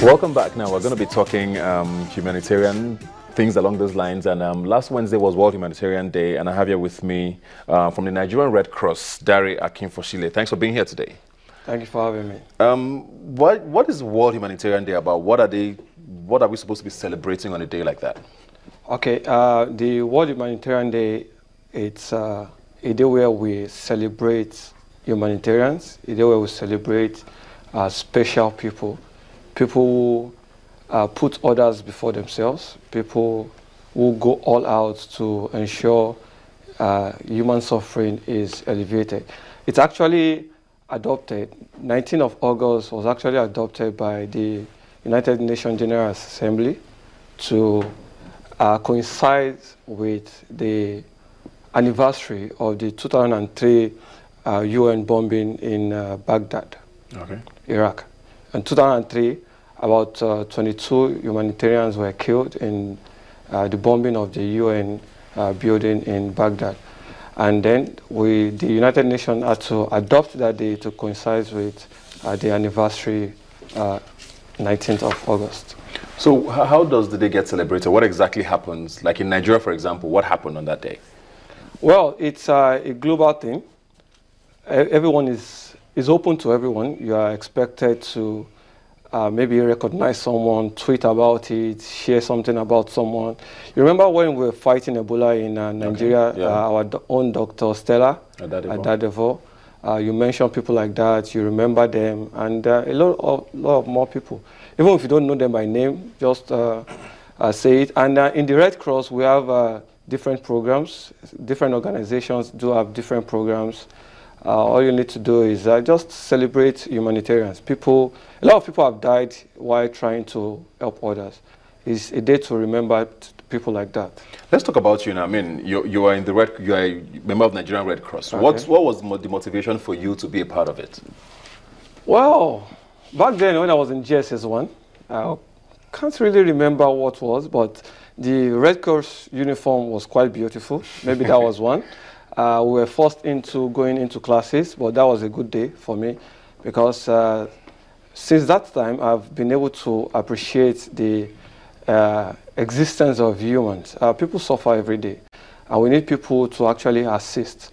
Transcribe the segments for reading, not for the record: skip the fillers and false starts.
Welcome back. Now we're going to be talking humanitarian things along those lines. And last Wednesday was World Humanitarian Day, and I have here with me from the Nigerian Red Cross, Dari Akinfoshile. Thanks for being here today. Thank you for having me. What is World Humanitarian Day about? What are we supposed to be celebrating on a day like that? Okay, the World Humanitarian Day, it's a day where we celebrate humanitarians, a day where we celebrate special people. People who put others before themselves, people who go all out to ensure human suffering is alleviated. It's actually adopted, 19th of August was actually adopted by the United Nations General Assembly to coincide with the anniversary of the 2003 UN bombing in Baghdad, Iraq. In 2003, about 22 humanitarians were killed in the bombing of the UN building in Baghdad. And then the United Nations had to adopt that day to coincide with the anniversary, 19th of August. So how does the day get celebrated? What exactly happens? Like in Nigeria, for example, what happened on that day? Well, it's a global thing. Everyone is open to everyone. You are expected to maybe recognize someone, tweet about it, share something about someone. You remember when we were fighting Ebola in Nigeria, okay. Yeah. Our own Dr. Stella Adadevo, you mentioned people like that, you remember them, and a lot of more people. Even if you don't know them by name, just say it. And in the Red Cross, we have different programs. Different organizations do have different programs. All you need to do is just celebrate humanitarians. A lot of people have died while trying to help others. It's a day to remember people like that. Let's talk about you now. I mean, you are a member of Nigerian Red Cross. Okay. What was the motivation for you to be a part of it? Well, back then when I was in GSS1, I can't really remember what was, but the Red Cross uniform was quite beautiful. Maybe that was one. We were forced into going into classes, but that was a good day for me because since that time, I've been able to appreciate the existence of humans. People suffer every day, and we need people to actually assist.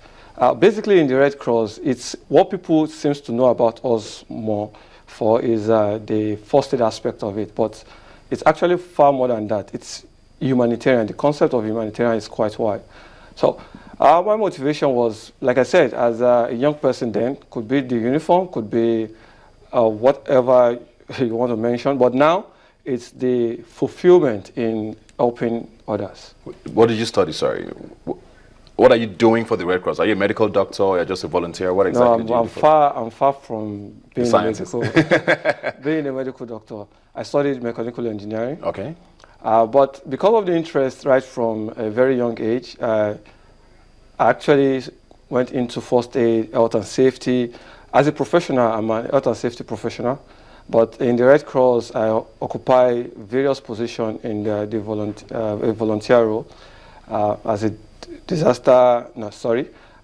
Basically, in the Red Cross, it's what people seem to know about us more for is the first aid aspect of it, but it's actually far more than that. It's humanitarian. The concept of humanitarian is quite wide. So my motivation was, like I said, as a young person then, could be the uniform, could be whatever you want to mention, but now it's the fulfillment in helping others. What did you study, sorry? What are you doing for the Red Cross? Are you a medical doctor or you're just a volunteer? What exactly do you do? I'm far from being being a medical doctor. I studied mechanical engineering. Okay. But because of the interest right from a very young age, I actually went into first aid, health and safety. As a professional, I'm a health and safety professional. But in the Red Cross, I occupy various positions in the volunteer role as a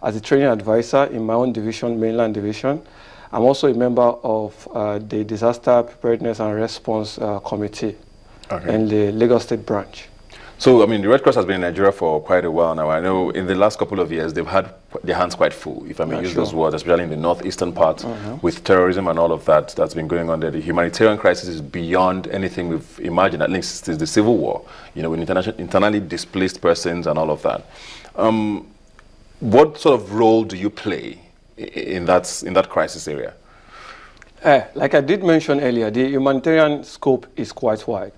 as a training advisor in my own division, mainland division. I'm also a member of the Disaster Preparedness and Response Committee in the Lagos State branch. So, I mean, the Red Cross has been in Nigeria for quite a while now. I know in the last couple of years, they've had their hands quite full, if I may use those words, especially in the northeastern part with terrorism and all of that that's been going on there. The humanitarian crisis is beyond anything we've imagined, at least since the Civil War, you know, with internally displaced persons and all of that. What sort of role do you play in that crisis area? Like I did mention earlier, the humanitarian scope is quite wide.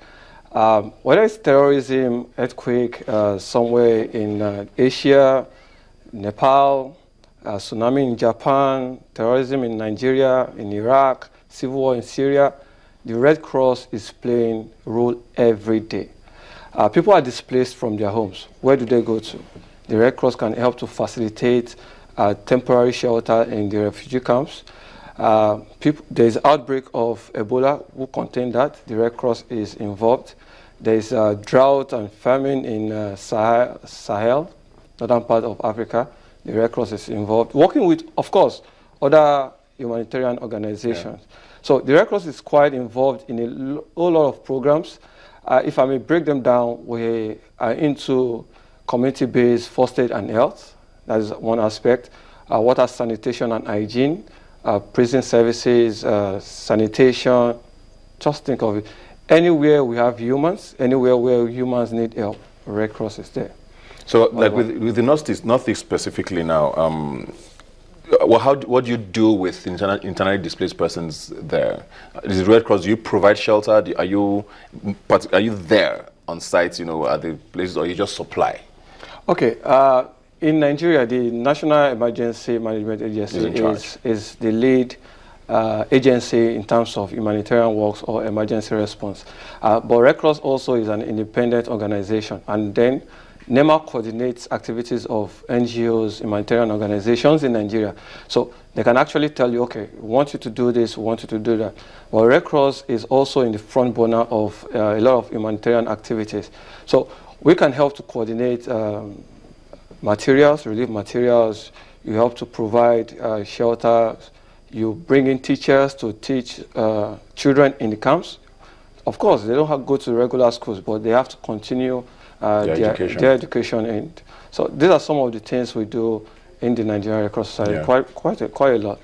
Whether it's terrorism, earthquake somewhere in Asia, Nepal, tsunami in Japan, terrorism in Nigeria, in Iraq, civil war in Syria, the Red Cross is playing a role every day. People are displaced from their homes. Where do they go to? The Red Cross can help to facilitate temporary shelter in the refugee camps. There's outbreak of Ebola, who contain that. The Red Cross is involved. There's drought and famine in Sahel, northern part of Africa. The Red Cross is involved. Working with, of course, other humanitarian organizations. Yeah. So the Red Cross is quite involved in a whole lot of programs. If I may break them down, we are into community-based first aid and health. That is one aspect. Water, sanitation and hygiene, prison services, sanitation. Just think of it. Anywhere we have humans, anywhere where humans need help, Red Cross is there. So, like with the Northeast specifically now, well, what do you do with internally displaced persons there? Is the Red Cross, do you provide shelter? Are you there on site, you know, at the places, or you just supply? Okay. In Nigeria, the National Emergency Management Agency is the lead agency in terms of humanitarian works or emergency response. But Red Cross also is an independent organization, and then NEMA coordinates activities of NGOs, humanitarian organizations in Nigeria. So they can actually tell you, okay, we want you to do this, we want you to do that. Well, Red Cross is also in the front burner of a lot of humanitarian activities. So we can help to coordinate materials, relief materials. You help to provide shelter. You bring in teachers to teach children in the camps. Of course, they don't have to go to regular schools, but they have to continue their education. And so these are some of the things we do in the Nigerian Red Cross Society, quite a lot.